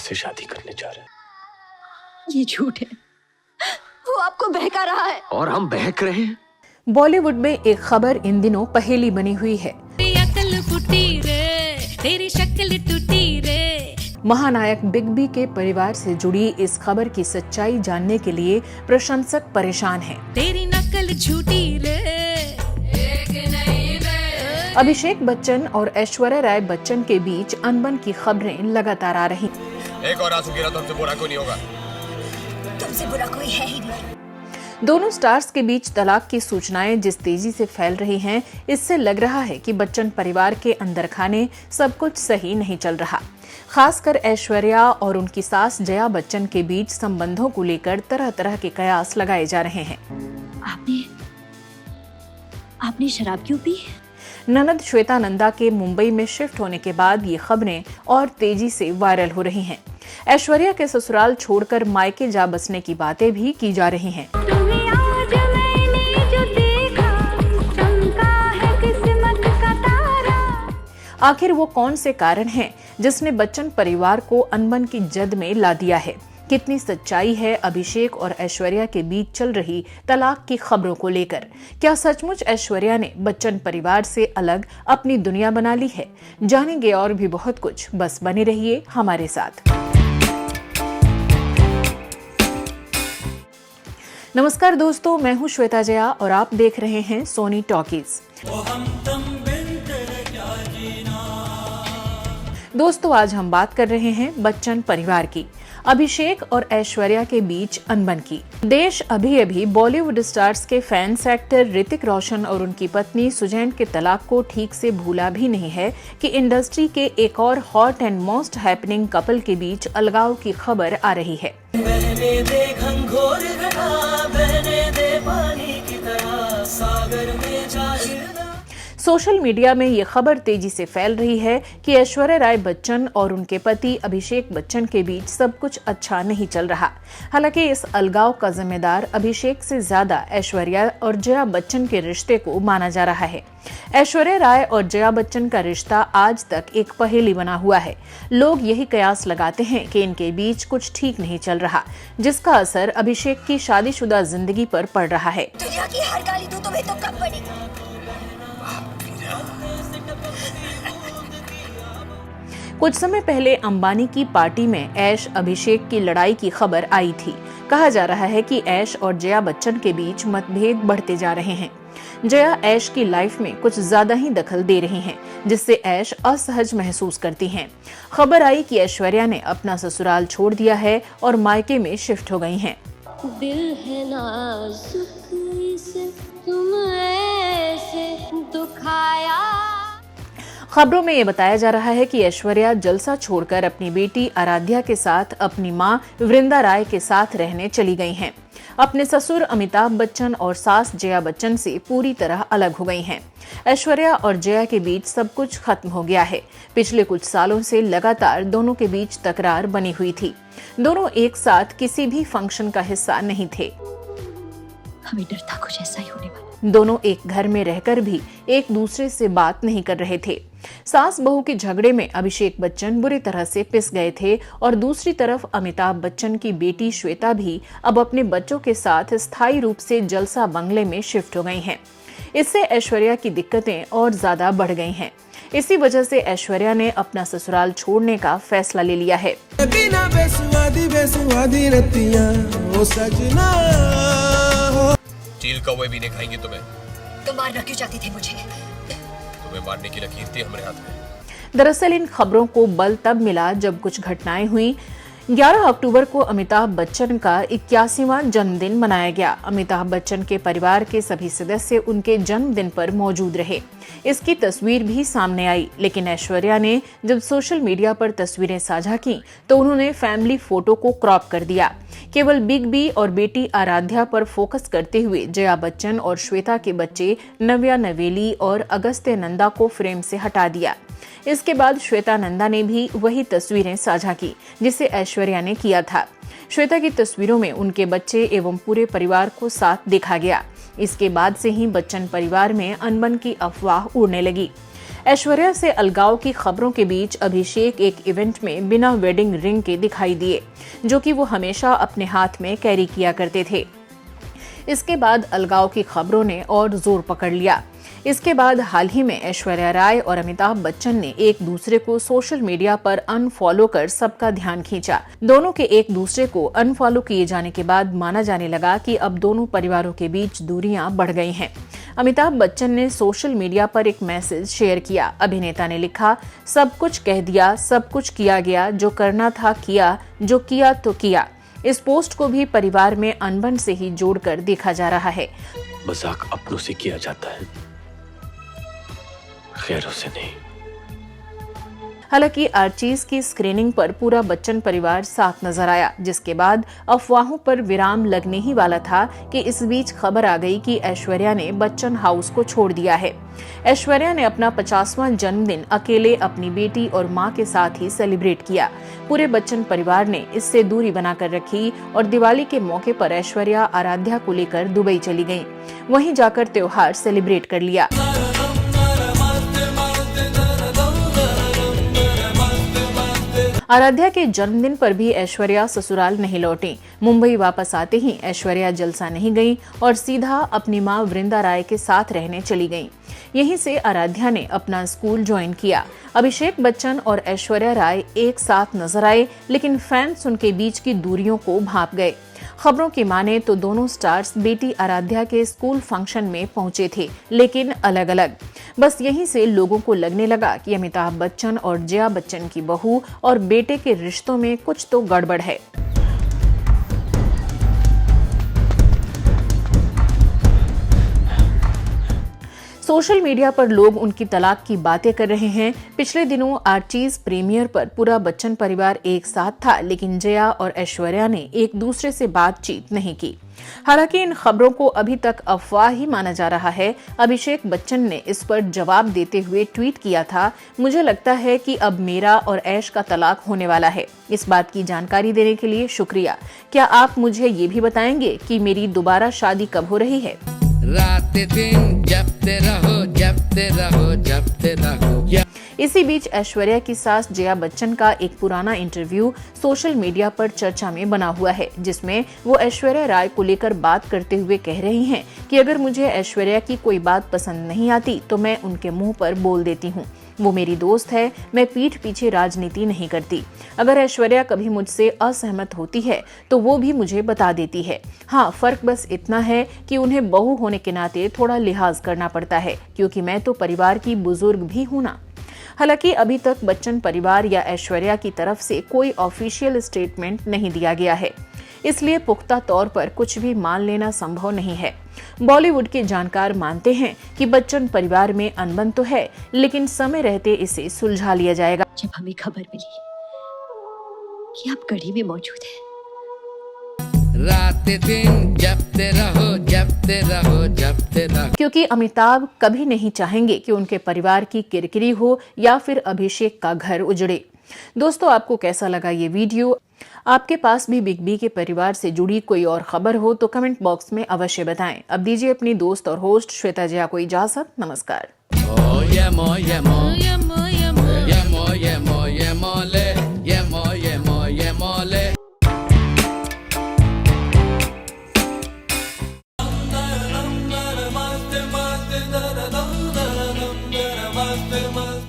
से शादी करने जा रहे हैं। ये झूठ है, वो आपको बहका रहा है। और हम बहक रहे हैं। बॉलीवुड में एक खबर इन दिनों पहेली बनी हुई है। तेरी शक्ल टूटी रे। महानायक बिग बी के परिवार से जुड़ी इस खबर की सच्चाई जानने के लिए प्रशंसक परेशान हैं। तेरी नकल झूठी रे। अभिषेक बच्चन और ऐश्वर्या राय बच्चन के बीच अनबन की खबरें लगातार आ रही। एक और आंसू गिरा तो हमसे बुरा कोई नहीं होगा। तुमसे बुरा कोई है ही नहीं। दोनों स्टार्स के बीच तलाक की सूचनाएं जिस तेजी से फैल रही हैं, इससे लग रहा है कि बच्चन परिवार के अंदर खाने सब कुछ सही नहीं चल रहा। खासकर ऐश्वर्या और उनकी सास जया बच्चन के बीच संबंधों को लेकर तरह तरह के कयास लगाए जा रहे हैं। आपने शराब क्यों पी? ननद श्वेता नंदा के मुंबई में शिफ्ट होने के बाद ये खबरें और तेजी से वायरल हो रही हैं। ऐश्वर्या के ससुराल छोड़कर मायके जा बसने की बातें भी की जा रही हैं। आखिर वो कौन से कारण हैं जिसने बच्चन परिवार को अनबन की जद में ला दिया है? कितनी सच्चाई है अभिषेक और ऐश्वर्या के बीच चल रही तलाक की खबरों को लेकर? क्या सचमुच ऐश्वर्या ने बच्चन परिवार से अलग अपनी दुनिया बना ली है? जानेंगे और भी बहुत कुछ, बस बने रहिए हमारे साथ। नमस्कार दोस्तों, मैं हूं श्वेता जया और आप देख रहे हैं सोनी टॉकीज। दोस्तों, आज हम बात कर रहे हैं बच्चन परिवार की, अभिषेक और ऐश्वर्या के बीच अनबन की। देश अभी अभी बॉलीवुड स्टार्स के फैंस एक्टर ऋतिक रोशन और उनकी पत्नी सुजैन के तलाक को ठीक से भूला भी नहीं है कि इंडस्ट्री के एक और hot and most happening couple के बीच अलगाव की खबर आ रही है। बहने दे घनघोर घटा, बहने दे पानी की तरह सागर में जाहिर। सोशल मीडिया में ये खबर तेजी से फैल रही है कि ऐश्वर्या राय बच्चन और उनके पति अभिषेक बच्चन के बीच सब कुछ अच्छा नहीं चल रहा। हालांकि इस अलगाव का जिम्मेदार अभिषेक से ज्यादा ऐश्वर्या और जया बच्चन के रिश्ते को माना जा रहा है। ऐश्वर्या राय और जया बच्चन का रिश्ता आज तक एक पहेली बना हुआ है। लोग यही कयास लगाते हैं कि इनके बीच कुछ ठीक नहीं चल रहा, जिसका असर अभिषेक की शादीशुदा जिंदगी पर पड़ रहा है। दुनिया की हर गाली दूं तुम्हें तो कब पड़ेगी? कुछ समय पहले अंबानी की पार्टी में ऐश अभिषेक की लड़ाई की खबर आई थी। कहा जा रहा है कि ऐश और जया बच्चन के बीच मतभेद बढ़ते जा रहे हैं। जया ऐश की लाइफ में कुछ ज्यादा ही दखल दे रही हैं, जिससे ऐश असहज महसूस करती हैं। खबर आई कि ऐश्वर्या ने अपना ससुराल छोड़ दिया है और मायके में शिफ्ट हो गई हैं। दिल है नाजुक इसे तुम ऐसे दुखाया। खबरों में ये बताया जा रहा है कि ऐश्वर्या जलसा छोड़कर अपनी बेटी आराध्या के साथ अपनी मां वृंदा राय के साथ रहने चली गई हैं। अपने ससुर अमिताभ बच्चन और सास जया बच्चन से पूरी तरह अलग हो गई हैं। ऐश्वर्या और जया के बीच सब कुछ खत्म हो गया है। पिछले कुछ सालों से लगातार दोनों के बीच तकरार बनी हुई थी। दोनों एक साथ किसी भी फंक्शन का हिस्सा नहीं थे। हमें डर था कुछ ऐसा ही होने वाला। दोनों एक घर में रहकर भी एक दूसरे से बात नहीं कर रहे थे। सास बहू के झगड़े में अभिषेक बच्चन बुरी तरह से पिस गए थे और दूसरी तरफ अमिताभ बच्चन की बेटी श्वेता भी अब अपने बच्चों के साथ स्थायी रूप से जलसा बंगले में शिफ्ट हो गई हैं। इससे ऐश्वर्या की दिक्कतें और ज्यादा बढ़ गई हैं। इसी वजह से ऐश्वर्या ने अपना ससुराल छोड़ने का फैसला ले लिया है। चील कौवे भी नहीं खाएंगे तुम्हें। तो मारना क्यों चाहती थी मुझे? तुम्हें मारने की लकीर थी हमारे हाथ में। दरअसल इन खबरों को बल तब मिला जब कुछ घटनाएं हुई। 11 अक्टूबर को अमिताभ बच्चन का 81वां जन्मदिन मनाया गया। अमिताभ बच्चन के परिवार के सभी सदस्य उनके जन्मदिन पर मौजूद रहे। इसकी तस्वीर भी सामने आई, लेकिन ऐश्वर्या ने जब सोशल मीडिया पर तस्वीरें साझा की तो उन्होंने फैमिली फोटो को क्रॉप कर दिया। केवल बिग बी और बेटी आराध्या पर फोकस करते हुए जया बच्चन और श्वेता के बच्चे नव्या नवेली और अगस्त्य नंदा को फ्रेम से हटा दिया। इसके बाद श्वेता नंदा ने भी वही तस्वीरें साझा की जिसे ऐश्वर्या ने किया था। श्वेता की तस्वीरों में उनके बच्चे एवं पूरे परिवार को साथ देखा गया। इसके बाद से ही बच्चन परिवार में अनबन की अफवाह उड़ने लगी। ऐश्वर्या से अलगाव की खबरों के बीच अभिषेक एक इवेंट में बिना वेडिंग रिंग के दिखाई दिए, जो कि वो हमेशा अपने हाथ में कैरी किया करते थे। इसके बाद अलगाव की खबरों ने और जोर पकड़ लिया। इसके बाद हाल ही में ऐश्वर्या राय और अमिताभ बच्चन ने एक दूसरे को सोशल मीडिया पर अनफॉलो कर सबका ध्यान खींचा। दोनों के एक दूसरे को अनफॉलो किए जाने के बाद माना जाने लगा कि अब दोनों परिवारों के बीच दूरियां बढ़ गई हैं। अमिताभ बच्चन ने सोशल मीडिया पर एक मैसेज शेयर किया। अभिनेता ने लिखा, सब कुछ कह दिया, सब कुछ किया गया, जो करना था किया, जो किया तो किया। इस पोस्ट को भी परिवार में अनबन से ही जोड़कर देखा जा रहा है। मजाक अपनों से किया जाता है, खैरों से नहीं। हालांकि आर्चीज की स्क्रीनिंग पर पूरा बच्चन परिवार साथ नजर आया, जिसके बाद अफवाहों पर विराम लगने ही वाला था कि इस बीच खबर आ गई कि ऐश्वर्या ने बच्चन हाउस को छोड़ दिया है। ऐश्वर्या ने अपना 50वां जन्मदिन अकेले अपनी बेटी और मां के साथ ही सेलिब्रेट किया। पूरे बच्चन परिवार ने इससे दूरी बनाकर रखी और दिवाली के मौके पर ऐश्वर्या आराध्या को लेकर दुबई चली गईं। वहीं जाकर त्योहार सेलिब्रेट कर लिया। आराध्या के जन्मदिन पर भी ऐश्वर्या ससुराल नहीं लौटी। मुंबई वापस आते ही ऐश्वर्या जलसा नहीं गई और सीधा अपनी मां वृंदा राय के साथ रहने चली गईं। यहीं से आराध्या ने अपना स्कूल ज्वाइन किया। अभिषेक बच्चन और ऐश्वर्या राय एक साथ नजर आए, लेकिन फैंस उनके बीच की दूरियों को भांप गए। खबरों की माने तो दोनों स्टार्स बेटी आराध्या के स्कूल फंक्शन में पहुंचे थे, लेकिन अलग अलग। बस यहीं से लोगों को लगने लगा कि अमिताभ बच्चन और जया बच्चन की बहू और बेटे के रिश्तों में कुछ तो गड़बड़ है। सोशल मीडिया पर लोग उनकी तलाक की बातें कर रहे हैं। पिछले दिनों आर्चीज प्रीमियर पर पूरा बच्चन परिवार एक साथ था, लेकिन जया और ऐश्वर्या ने एक दूसरे से बातचीत नहीं की। हालांकि इन खबरों को अभी तक अफवाह ही माना जा रहा है। अभिषेक बच्चन ने इस पर जवाब देते हुए ट्वीट किया था, मुझे लगता है कि अब मेरा और ऐश का तलाक होने वाला है। इस बात की जानकारी देने के लिए शुक्रिया। क्या आप मुझे ये भी बताएंगे कि मेरी दोबारा शादी कब हो रही है? रात दिन जपते रहो, जपते रहो, जपते रहो। इसी बीच ऐश्वर्या की सास जया बच्चन का एक पुराना इंटरव्यू सोशल मीडिया पर चर्चा में बना हुआ है, जिसमें वो ऐश्वर्या राय को लेकर बात करते हुए कह रही हैं कि अगर मुझे ऐश्वर्या की कोई बात पसंद नहीं आती तो मैं उनके मुंह पर बोल देती हूँ। वो मेरी दोस्त है, मैं पीठ पीछे राजनीति नहीं करती। अगर ऐश्वर्या कभी मुझसे असहमत होती है तो वो भी मुझे बता देती है। हाँ, फर्क बस इतना है कि उन्हें बहू होने के नाते थोड़ा लिहाज करना पड़ता है, क्योंकि मैं तो परिवार की बुजुर्ग भी हूँ ना। हालांकि अभी तक बच्चन परिवार या ऐश्वर्या की तरफ से कोई ऑफिशियल स्टेटमेंट नहीं दिया गया है, इसलिए पुख्ता तौर पर कुछ भी मान लेना संभव नहीं है। बॉलीवुड के जानकार मानते हैं कि बच्चन परिवार में अनबन तो है, लेकिन समय रहते इसे सुलझा लिया जाएगा। जब हमें खबर मिली कि आप गढ़ी में मौजूद हैं, रात दिन जपते रहो, जपते रहो, जपते रहो। क्योंकि अमिताभ कभी नहीं चाहेंगे कि उनके परिवार की किरकिरी हो या फिर अभिषेक का घर उजड़े। दोस्तों, आपको कैसा लगा ये वीडियो? आपके पास भी बिग बी के परिवार से जुड़ी कोई और खबर हो तो कमेंट बॉक्स में अवश्य बताएं। अब दीजिए अपनी दोस्त और होस्ट श्वेता जया को इजाजत। नमस्कार। Yemo, yemo, yemo, yemo, yemo, yemo, yemo, le, yemo, yemo, yemo, le.